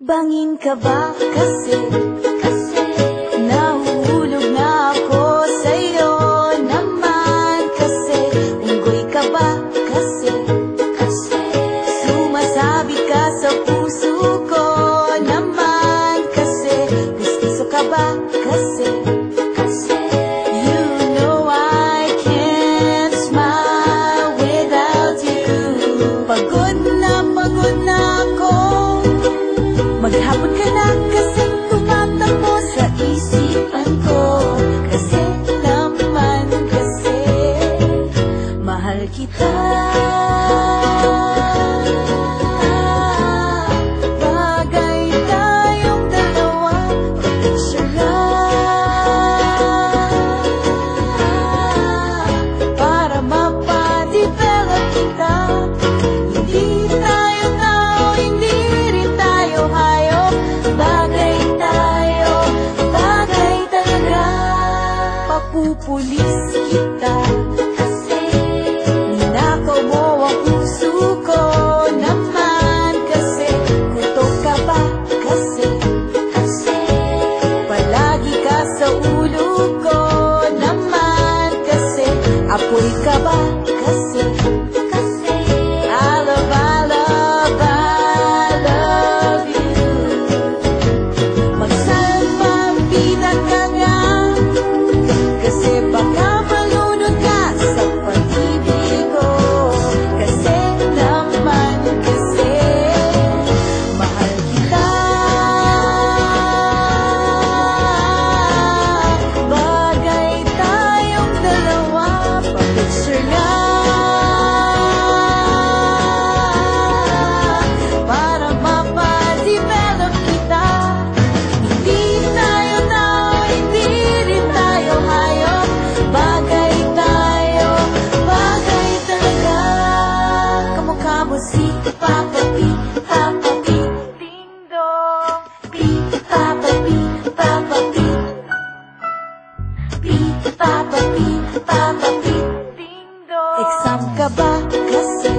Bangin ka ba kasi nahuhulog na ako sa'yo naman kasi unggoy ka ba kasi sumasabi ka sa puso ko naman kasi gustiso ka ba kasi you know I can't smile without you. Pagod na ako, maghapon ka na kasi tumatakbo sa isipan ko. Kasi naman kasi mahal kita. Bagay tayong dalawa, picture lang para mapadevelop kita. Hindi tayo tao, hindi rin tayo hayop. Bagay tayo, bagay talaga. Papupulis kita kasi ninakaw mo ang puso ko naman kasi kutok ka ba kasi palagi ka sa ulo ko naman kasi apoy ka ba kasi I love you. Magsalpapita ka nga kasi baka malunod ka sa pag-ibig ko. Kasi naman kasi mahal kita. Bagay tayong dalawa, pa-picture lang para mapadevelop kita. Hindi tayo tao, hindi rin tayo hayop. Bagay tayo, bagay talaga. Kamukha mo si Papa P, Papa P, ding dong. P, Papa P, Papa P, P, Papa P, Papa P, ding dong. Exam ka ba kasi